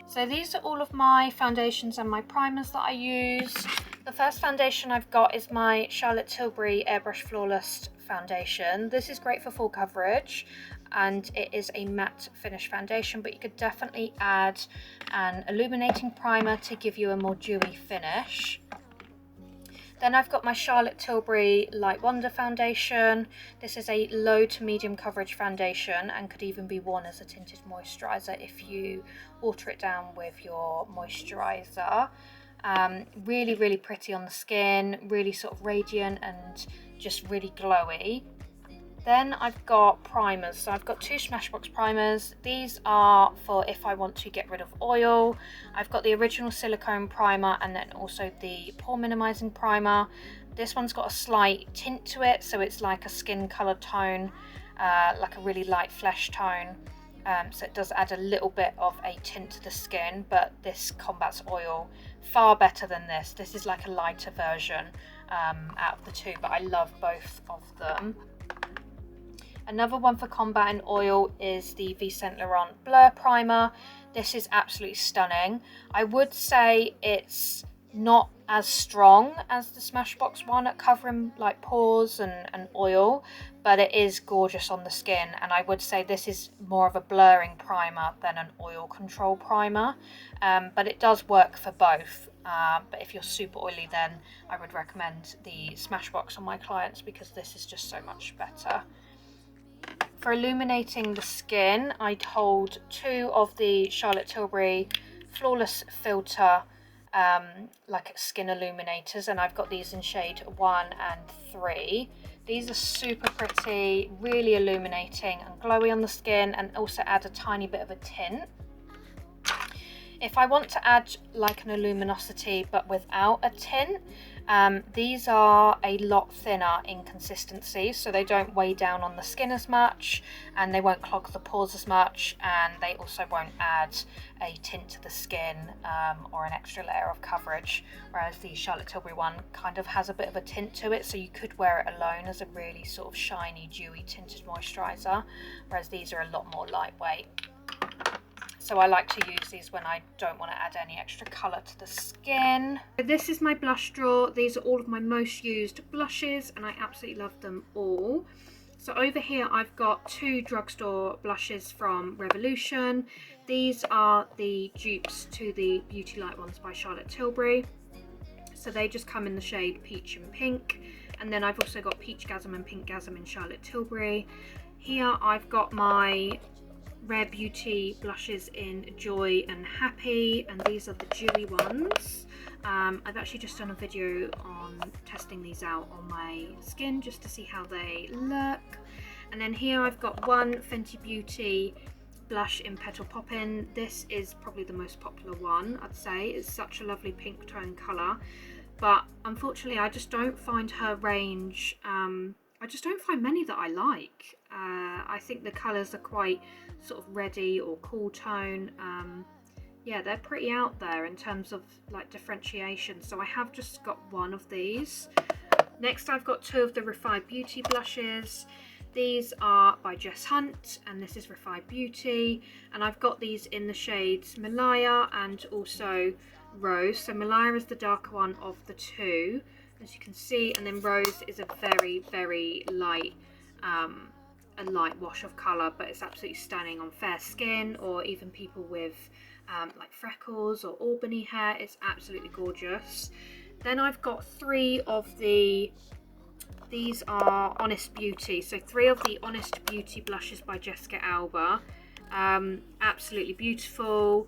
So these are all of my foundations and my primers that I use. The first foundation I've got is my Charlotte Tilbury Airbrush Flawless foundation. This is great for full coverage and it is a matte finish foundation, but you could definitely add an illuminating primer to give you a more dewy finish. Then I've got my Charlotte Tilbury Light Wonder foundation. This is a low to medium coverage foundation and could even be worn as a tinted moisturiser if you water it down with your moisturiser. Really pretty on the skin, really sort of radiant and just really glowy. Then I've got primers. So I've got two Smashbox primers. These are for if I want to get rid of oil. I've got the original silicone primer and then also the pore minimizing primer. This one's got a slight tint to it, so it's like a skin color tone, like a really light flesh tone. So it does add a little bit of a tint to the skin, but this combats oil far better than this. This is like a lighter version out of the two, but I love both of them. Another one for combating oil is the V Saint Laurent Blur Primer. This is absolutely stunning. I would say it's not as strong as the Smashbox one at covering like pores and oil, but it is gorgeous on the skin, and I would say this is more of a blurring primer than an oil control primer, but it does work for both. But if you're super oily, then I would recommend the Smashbox on my clients because this is just so much better. For illuminating the skin, I'd hold two of the Charlotte Tilbury Flawless Filter like skin illuminators, and I've got these in shade 1 and 3. These are super pretty, really illuminating and glowy on the skin, and also add a tiny bit of a tint. If I want to add like an luminosity but without a tint, these are a lot thinner in consistency, so they don't weigh down on the skin as much and they won't clog the pores as much, and they also won't add a tint to the skin or an extra layer of coverage, whereas the Charlotte Tilbury one kind of has a bit of a tint to it, so you could wear it alone as a really sort of shiny, dewy tinted moisturiser, whereas these are a lot more lightweight. So I like to use these when I don't want to add any extra colour to the skin. So this is my blush drawer. These are all of my most used blushes and I absolutely love them all. So over here I've got two drugstore blushes from Revolution. These are the dupes to the Beauty Light ones by Charlotte Tilbury. So they just come in the shade Peach and Pink. And then I've also got Peachgasm and Pinkgasm in Charlotte Tilbury. Here I've got my Rare Beauty blushes in Joy and Happy, and these are the dewy ones. I've actually just done a video on testing these out on my skin just to see how they look. And then here I've got one Fenty Beauty blush in Petal Poppin'. This is probably the most popular one, I'd say. It's such a lovely pink tone colour, but unfortunately I just don't find her range, I just don't find many that I like. I think the colours are quite sort of reddy or cool tone. Yeah, they're pretty out there in terms of like differentiation, so I have just got one of these. Next I've got two of the Refined Beauty blushes. These are by Jess Hunt and this is Refined Beauty, and I've got these in the shades Malaya and also Rose. So Malaya is the darker one of the two, as you can see, and then Rose is a very light a light wash of colour, but it's absolutely stunning on fair skin or even people with like freckles or Albany hair. It's absolutely gorgeous. Then I've got three of these are Honest Beauty, so three of the Honest Beauty blushes by Jessica Alba. Absolutely beautiful,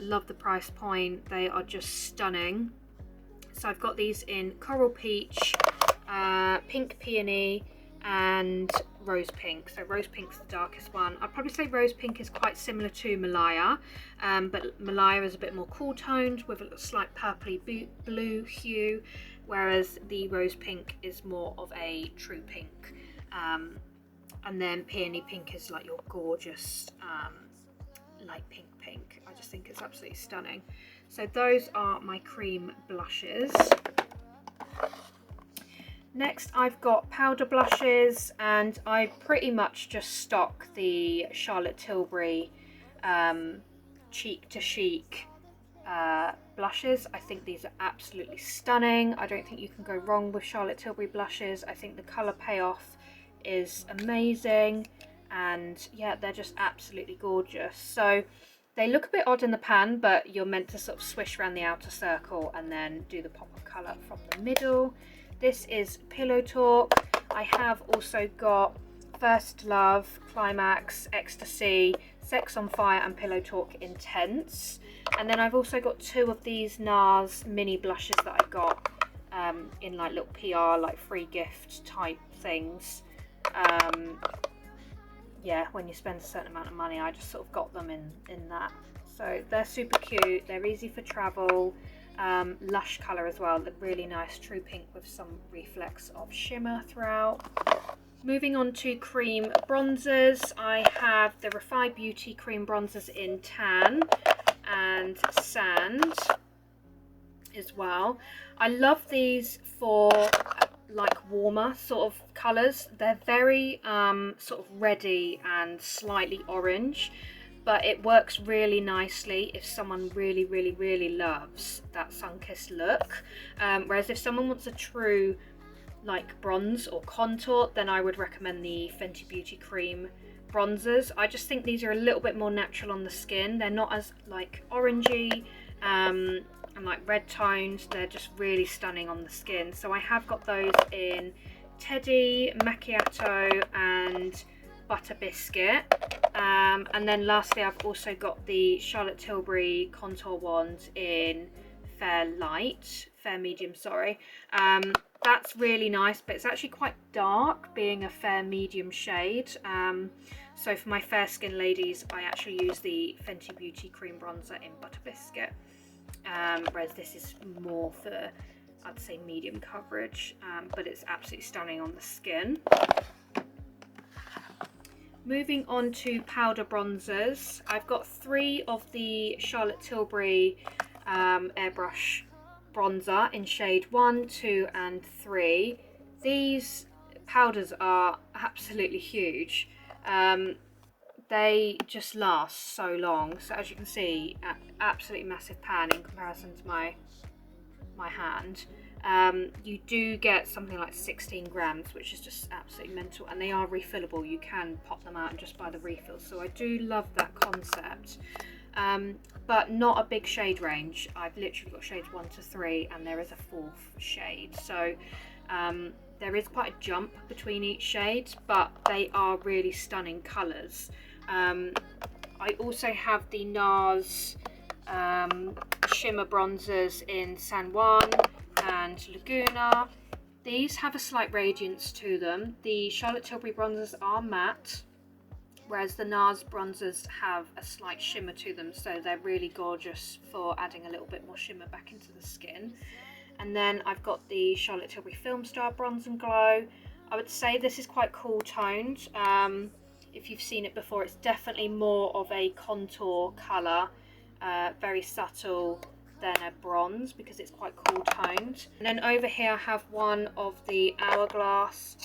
love the price point, they are just stunning. So I've got these in Coral Peach, Pink Peony and Rose Pink. So Rose Pink's the darkest one. I'd probably say Rose Pink is quite similar to Malaya, but Malaya is a bit more cool toned with a slight purpley blue hue, whereas the Rose Pink is more of a true pink. And then Peony Pink is like your gorgeous light pink. I just think it's absolutely stunning. So those are my cream blushes. Next I've got powder blushes, and I pretty much just stock the Charlotte Tilbury cheek to chic blushes. I think these are absolutely stunning. I don't think you can go wrong with Charlotte Tilbury blushes. I think the colour payoff is amazing, and yeah, they're just absolutely gorgeous. So they look a bit odd in the pan, but you're meant to sort of swish around the outer circle and then do the pop of colour from the middle. This is Pillow Talk. I have also got First Love, Climax, Ecstasy, Sex on Fire and Pillow Talk Intense. And then I've also got 2 of these NARS mini blushes that I got in like little PR, like free gift type things. Yeah, when you spend a certain amount of money, I just sort of got them in that. So they're super cute, they're easy for travel, lush colour as well, look really nice, true pink with some reflex of shimmer throughout. Moving on to cream bronzers, I have the Refi Beauty cream bronzers in Tan and Sand as well. I love these for like warmer sort of colours. They're very sort of reddy and slightly orange, but it works really nicely if someone really loves that sun-kissed look. Whereas if someone wants a true like bronze or contour, then I would recommend the Fenty Beauty cream bronzers. I just think these are a little bit more natural on the skin. They're not as like orangey and like red toned. They're just really stunning on the skin. So I have got those in Teddy, Macchiato and Butter Biscuit. And then lastly, I've also got the Charlotte Tilbury contour wand in Fair Medium, sorry. That's really nice, but it's actually quite dark, being a fair medium shade. So for my fair skin ladies, I actually use the Fenty Beauty cream bronzer in Butter Biscuit, whereas this is more for, I'd say, medium coverage, but it's absolutely stunning on the skin. Moving on to powder bronzers, I've got 3 of the Charlotte Tilbury airbrush bronzer in shade 1, 2 and 3. These powders are absolutely huge. They just last so long. So as you can see, absolutely massive pan in comparison to my hand. You do get something like 16 grams, which is just absolutely mental, and they are refillable. You can pop them out and just buy the refills. So I do love that concept. But not a big shade range. I've literally got shades 1 to 3, and there is a 4th shade. So there is quite a jump between each shade, but they are really stunning colours. I also have the NARS shimmer bronzers in San Juan and Laguna. These have a slight radiance to them. The Charlotte Tilbury bronzers are matte, whereas the NARS bronzers have a slight shimmer to them, so they're really gorgeous for adding a little bit more shimmer back into the skin. And then I've got the Charlotte Tilbury Film Star Bronze and Glow. I would say this is quite cool toned. If you've seen it before, it's definitely more of a contour colour, very subtle than a bronze because it's quite cool toned. And then over here I have one of the Hourglass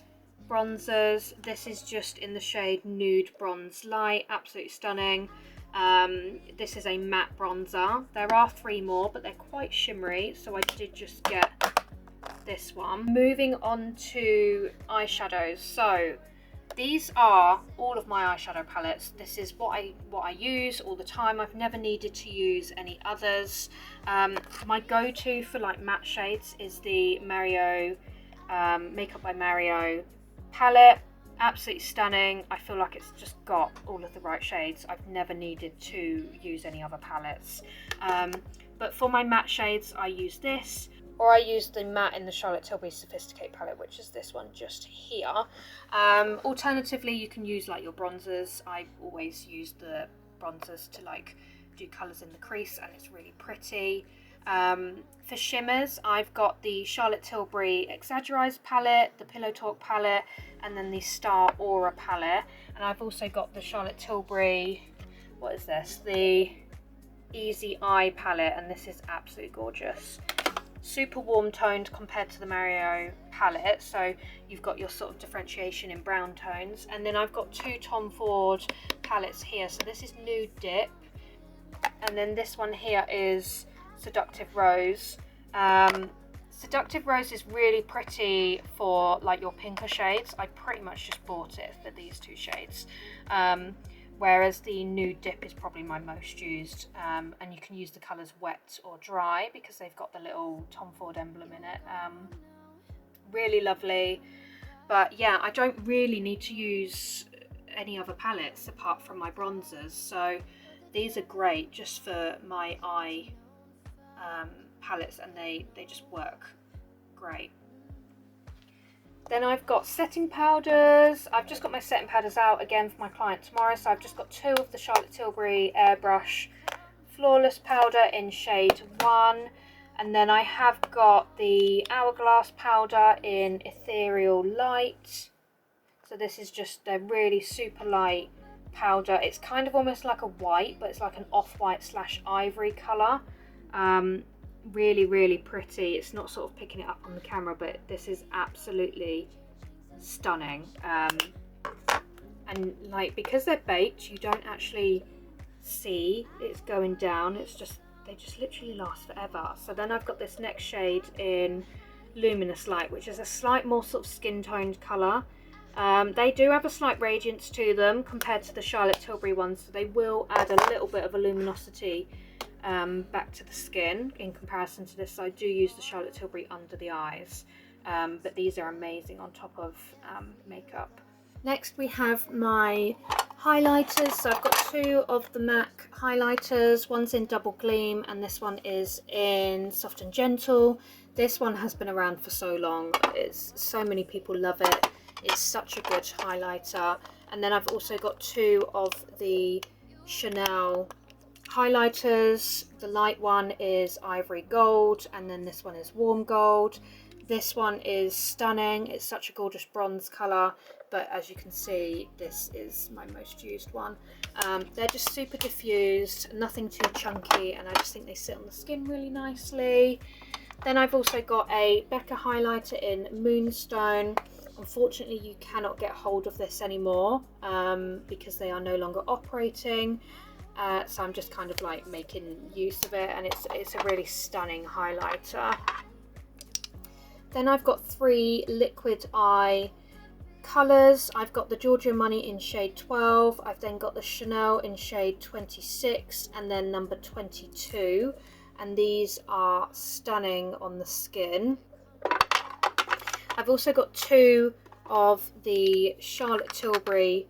bronzers. This is just in the shade Nude Bronze Light, absolutely stunning. This is a matte bronzer. There are 3 more, but they're quite shimmery, so I did just get this one. Moving on to eyeshadows. So these are all of my eyeshadow palettes. This is what I use all the time. I've never needed to use any others. My go-to for like matte shades is the Mario Makeup by Mario palette. Absolutely stunning. I feel like it's just got all of the right shades. I've never needed to use any other palettes. But for my matte shades, I use this, or I use the matte in the Charlotte Tilbury Sophisticate palette, which is this one just here. Alternatively, you can use like your bronzers. I always use the bronzers to like do colours in the crease, and it's really pretty. For shimmers, I've got the Charlotte Tilbury Exaggerize palette, the Pillow Talk palette, and then the Star Aura palette. And I've also got the Charlotte Tilbury, what is this? The Easy Eye palette, and this is absolutely gorgeous. Super warm toned compared to the Mario palette, so you've got your sort of differentiation in brown tones. And then I've got 2 Tom Ford palettes here. So this is Nude Dip, And then this one here is Seductive Rose. Seductive Rose is really pretty for like your pinker shades. I pretty much just bought it for these two shades. Whereas the Nude Dip is probably my most used. And you can use the colours wet or dry because they've got the little Tom Ford emblem in it. Really lovely. But yeah, I don't really need to use any other palettes apart from my bronzers. So these are great just for my eye palettes, and they just work great. Then I've got setting powders. I've just got my setting powders out again for my client tomorrow. So I've just got 2 of the Charlotte Tilbury Airbrush Flawless powder in shade 1. And then I have got the Hourglass powder in Ethereal Light. So this is just a really super light powder. It's kind of almost like a white, but it's like an off-white / ivory colour. Really, really pretty. It's not sort of picking it up on the camera, but this is absolutely stunning. And like, because they're baked, you don't actually see it's going down. It's just, they just literally last forever. So then I've got this next shade in Luminous Light, which is a slight more sort of skin toned colour. They do have a slight radiance to them compared to the Charlotte Tilbury ones, so they will add a little bit of a luminosity back to the skin in comparison to this. So I do use the Charlotte Tilbury under the eyes, but these are amazing on top of makeup. Next we have my highlighters. So I've got 2 of the MAC highlighters. One's in Double Gleam and this one is in Soft and Gentle. This one has been around for so long. So many people love it. It's such a good highlighter. And then I've also got 2 of the Chanel highlighters. The light one is Ivory Gold, and then this one is Warm Gold. This one is stunning. It's such a gorgeous bronze colour, but as you can see, this is my most used one. They're just super diffused, nothing too chunky, and I just think they sit on the skin really nicely. Then I've also got a Becca highlighter in Moonstone. Unfortunately, you cannot get hold of this anymore because they are no longer operating. So I'm just kind of like making use of it, and it's a really stunning highlighter. Then I've got 3 liquid eye colours. I've got the Giorgio Money in shade 12. I've then got the Chanel in shade 26 and then number 22. And these are stunning on the skin. I've also got 2 of the Charlotte Tilbury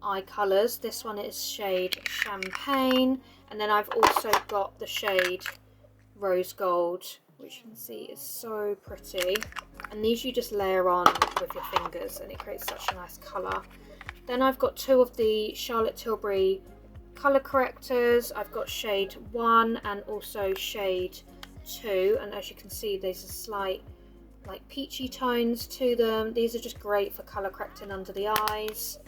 eye colours. This one is shade Champagne, and then I've also got the shade Rose Gold, which you can see is so pretty. And these you just layer on with your fingers and it creates such a nice colour. Then I've got 2 of the Charlotte Tilbury colour correctors. I've got shade 1 and also shade 2, and as you can see there's a slight like peachy tones to them. These are just great for colour correcting under the eyes.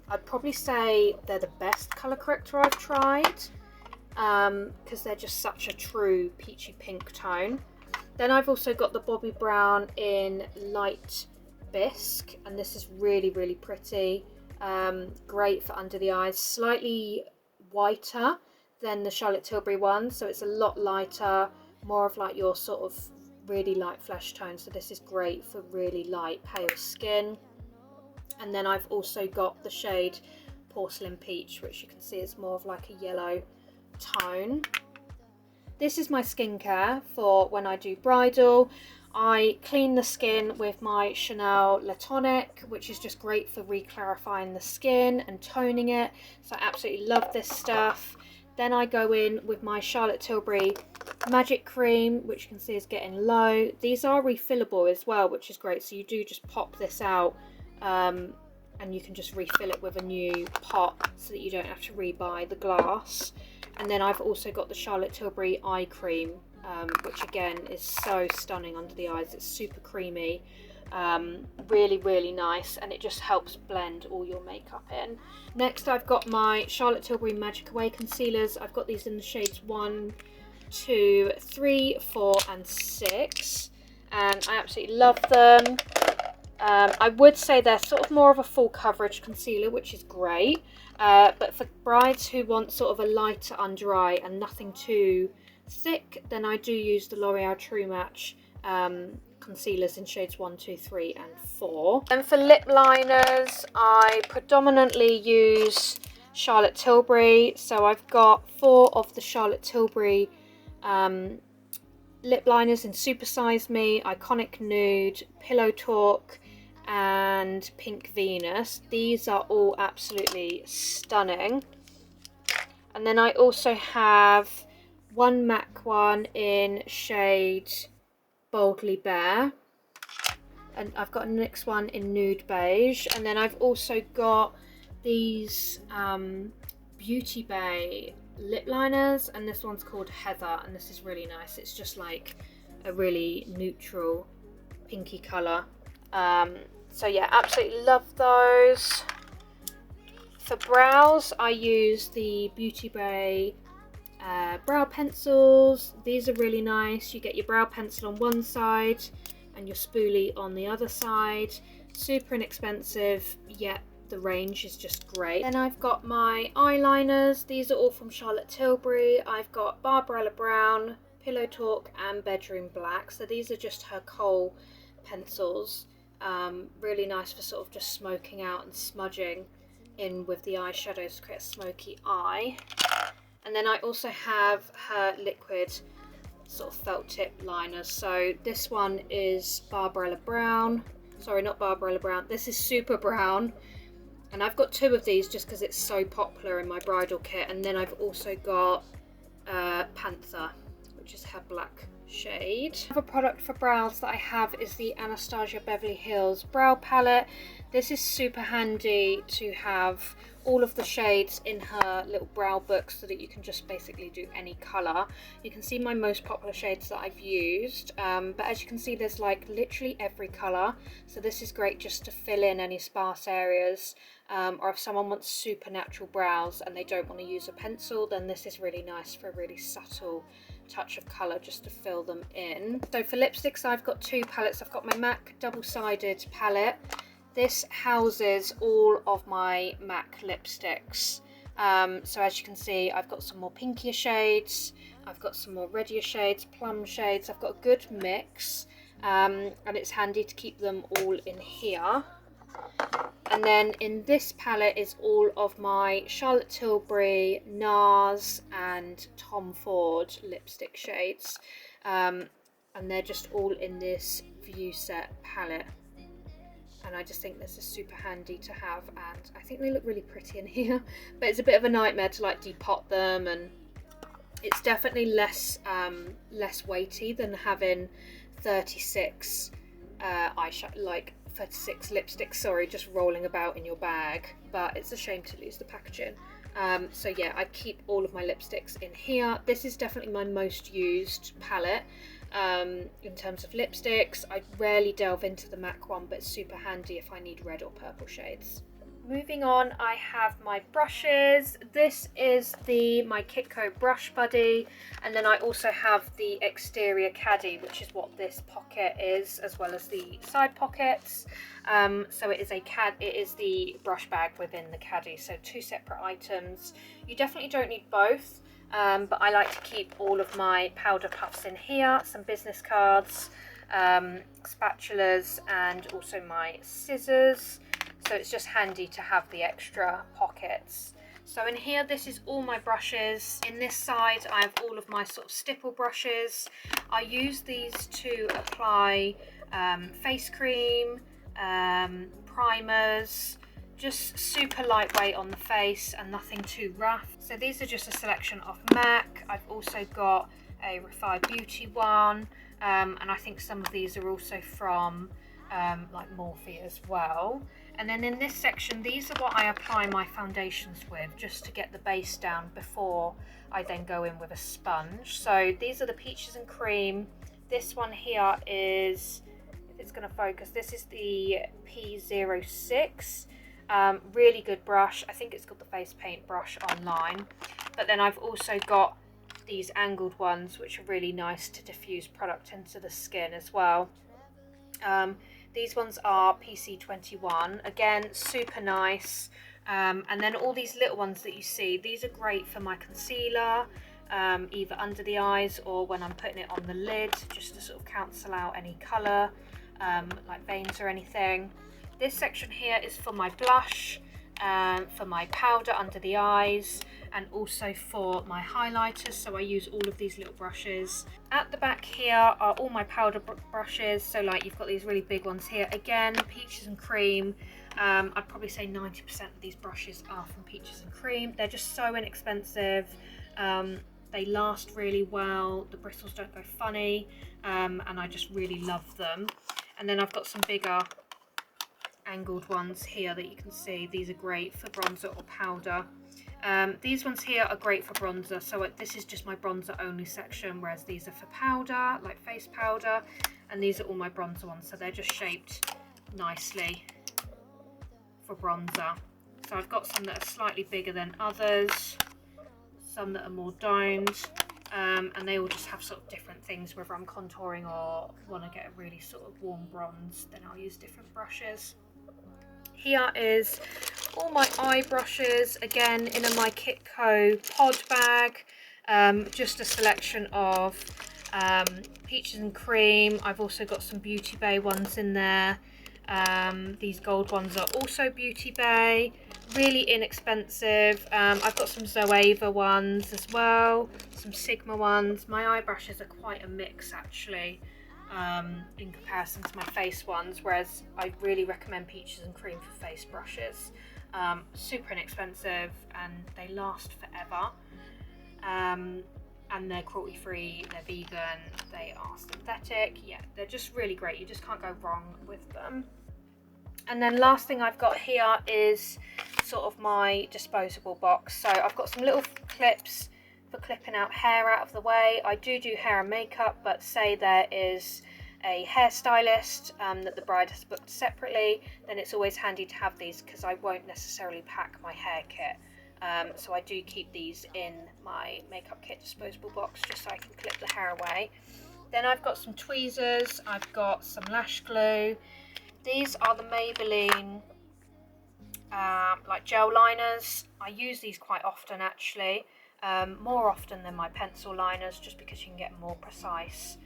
I'd probably say they're the best colour corrector I've tried because they're just such a true peachy pink tone. Then I've also got the Bobbi Brown in Light Bisque, and this is really, really pretty. Great for under the eyes. Slightly whiter than the Charlotte Tilbury one, so it's a lot lighter, more of like your sort of really light flesh tone. So this is great for really light pale skin. And then I've also got the shade Porcelain Peach, which you can see is more of like a yellow tone. This is my skincare for when I do bridal. I clean the skin with my Chanel Le Tonic, which is just great for re-clarifying the skin and toning it. So I absolutely love this stuff. Then I go in with my Charlotte Tilbury Magic Cream, which you can see is getting low. These are refillable as well, which is great. So you do just pop this out and you can just refill it with a new pot so that you don't have to re-buy the glass. And then I've also got the Charlotte Tilbury Eye Cream, which again is so stunning under the eyes. It's super creamy, really, really nice, and it just helps blend all your makeup in. Next I've got my Charlotte Tilbury Magic Away concealers. I've got these in the shades 1, 2, 3, 4 and 6, and I absolutely love them. I would say they're sort of more of a full coverage concealer, which is great. But for brides who want sort of a lighter under eye and nothing too thick, then I do use the L'Oreal True Match concealers in shades 1, 2, 3 and 4. And for lip liners, I predominantly use Charlotte Tilbury. So I've got 4 of the Charlotte Tilbury lip liners in Super Size Me, Iconic Nude, Pillow Talk and Pink Venus. These are all absolutely stunning. And then I also have one MAC one in shade Boldly Bare, and I've got a next one in Nude Beige, and then I've also got these Beauty Bay lip liners, and this one's called Heather, and this is really nice. It's just like a really neutral pinky colour. So yeah, absolutely love those. For brows, I use the Beauty Bay brow pencils. These are really nice. You get your brow pencil on one side and your spoolie on the other side. Super inexpensive, yet the range is just great. Then I've got my eyeliners. These are all from Charlotte Tilbury. I've got Barbarella Brown, Pillow Talk and Bedroom Black. So these are just her kohl pencils. Really nice for sort of just smoking out and smudging in with the eyeshadows to create a smoky eye. And then I also have her liquid sort of felt tip liners. So this one is Barbarella Brown. Sorry, not Barbarella Brown. This is Super Brown. And I've got 2 of these just because it's so popular in my bridal kit. And then I've also got Panther, which is her black shade. Another product for brows that I have is the Anastasia Beverly Hills brow palette. This is super handy to have all of the shades in her little brow book so that you can just basically do any colour. You can see my most popular shades that I've used, but as you can see there's like literally every colour, so this is great just to fill in any sparse areas, or if someone wants super natural brows and they don't want to use a pencil, then this is really nice for a really subtle touch of colour just to fill them in. So for lipsticks, I've got 2 palettes. I've got my MAC double-sided palette. This houses all of my MAC lipsticks. So as you can see, I've got some more pinkier shades, I've got some more reddier shades, plum shades. I've got a good mix, and it's handy to keep them all in here. And then in this palette is all of my Charlotte Tilbury, NARS and Tom Ford lipstick shades, and they're just all in this view set palette. And I just think this is super handy to have, and I think they look really pretty in here, but it's a bit of a nightmare to like depot them, and it's definitely less weighty than having 36 eyeshadow, like 36 lipsticks, sorry, just rolling about in your bag, but it's a shame to lose the packaging. So yeah, I keep all of my lipsticks in here. This is definitely my most used palette. In terms of lipsticks, I rarely delve into the MAC one, but it's super handy if I need red or purple shades. Moving on, I have my brushes. This is my Kitco brush buddy, and then I also have the exterior caddy, which is what this pocket is, as well as the side pockets. So it is the brush bag within the caddy, so 2 separate items. You definitely don't need both. But I like to keep all of my powder puffs in here, some business cards, spatulas and also my scissors, so it's just handy to have the extra pockets. So in here, this is all my brushes. In this side I have all of my sort of stipple brushes. I use these to apply face cream, primers, just super lightweight on the face and nothing too rough. So these are just a selection of MAC. I've also got a Refi Beauty one, and I think some of these are also from like Morphe as well. And then in this section, these are what I apply my foundations with, just to get the base down before I then go in with a sponge. So these are the Peaches and Cream. This one here is, if it's going to focus, this is the P06. Really good brush. I think it's got the face paint brush online, but then I've also got these angled ones which are really nice to diffuse product into the skin as well. These ones are PC21, again super nice, And then all these little ones that you see, these are great for my concealer, either under the eyes or when I'm putting it on the lid, just to sort of cancel out any colour, like veins or anything. This section here is for my blush, for my powder under the eyes, and also for my highlighters, so I use all of these little brushes. At the back here are all my powder brushes, so like you've got these really big ones here, again peaches and cream. I'd probably say 90% of these brushes are from peaches and cream. They're just so inexpensive, they last really well, the bristles don't go funny, and I just really love them. And then I've got some bigger angled ones here that you can see. These are great for bronzer or powder. These ones here are great for bronzer, so this is just my bronzer only section, whereas these are for powder, like face powder, and these are all my bronzer ones, so they're just shaped nicely for bronzer. So I've got some that are slightly bigger than others, some that are more domed, and they all just have sort of different things. Whether I'm contouring or want to get a really sort of warm bronze, then I'll use different brushes. Here is all my eye brushes, again in a My Kitco pod bag, just a selection of peaches and cream. I've also got some Beauty Bay ones in there. These gold ones are also Beauty Bay, really inexpensive. I've got some Zoeva ones as well, some Sigma ones. My eye brushes are quite a mix actually, in comparison to my face ones, whereas I really recommend peaches and cream for face brushes. Super inexpensive and they last forever, and they're cruelty free, they're vegan, they are synthetic. Yeah, they're just really great, you just can't go wrong with them. And then last thing I've got here is sort of my disposable box. So I've got some little clips for clipping out hair out of the way. I do hair and makeup, but say there is a hairstylist that the bride has booked separately, then it's always handy to have these because I won't necessarily pack my hair kit. So I do keep these in my makeup kit disposable box just so I can clip the hair away. Then I've got some tweezers, I've got some lash glue. These are the Maybelline like gel liners. I use these quite often actually, more often than my pencil liners, just because you can get a more precise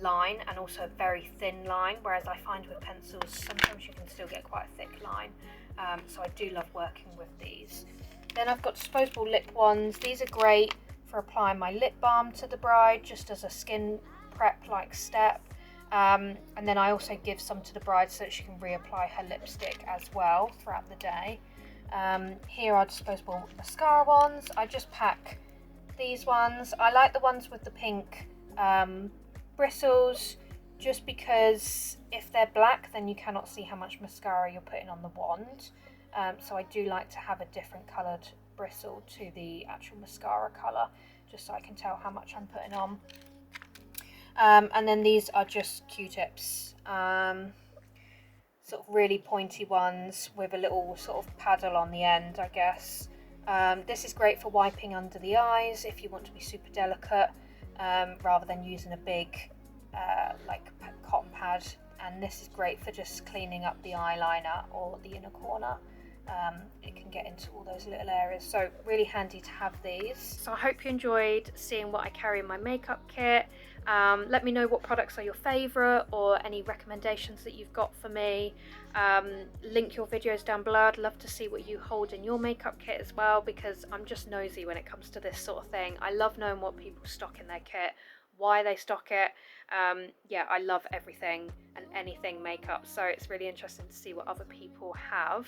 line and also a very thin line, whereas I find with pencils sometimes you can still get quite a thick line, so I do love working with these. Then I've got disposable lip ones. These are great for applying my lip balm to the bride, just as a skin prep like step, and then I also give some to the bride so that she can reapply her lipstick as well throughout the day. Here are disposable mascara ones. I just pack these ones. I like the ones with the pink bristles, just because if they're black then you cannot see how much mascara you're putting on the wand, so I do like to have a different coloured bristle to the actual mascara colour, just so I can tell how much I'm putting on. And then these are just Q-tips, sort of really pointy ones with a little sort of paddle on the end, I guess. This is great for wiping under the eyes if you want to be super delicate, rather than using a big like cotton pad, and this is great for just cleaning up the eyeliner or the inner corner. It can get into all those little areas, so really handy to have these. So I hope you enjoyed seeing what I carry in my makeup kit. Let me know what products are your favourite or any recommendations that you've got for me. Link your videos down below. I'd love to see what you hold in your makeup kit as well, because I'm just nosy when it comes to this sort of thing. I love knowing what people stock in their kit, why they stock it. Yeah, I love everything and anything makeup, so it's really interesting to see what other people have.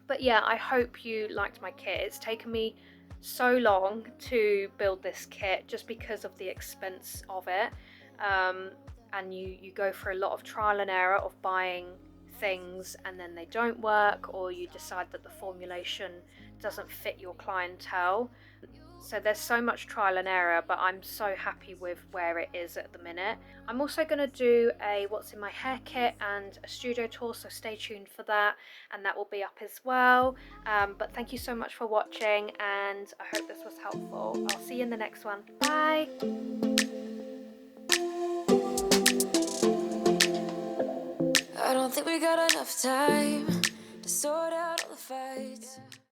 But yeah, I hope you liked my kit. It's taken me so long to build this kit just because of the expense of it, and you go for a lot of trial and error of buying things and then they don't work, or you decide that the formulation doesn't fit your clientele. So there's so much trial and error, but I'm so happy with where it is at the minute. I'm also going to do a what's in my hair kit and a studio tour, so stay tuned for that, and that will be up as well. But thank you so much for watching, and I hope this was helpful. I'll see you in the next one. Bye! I don't think we got enough time to sort out all the fights.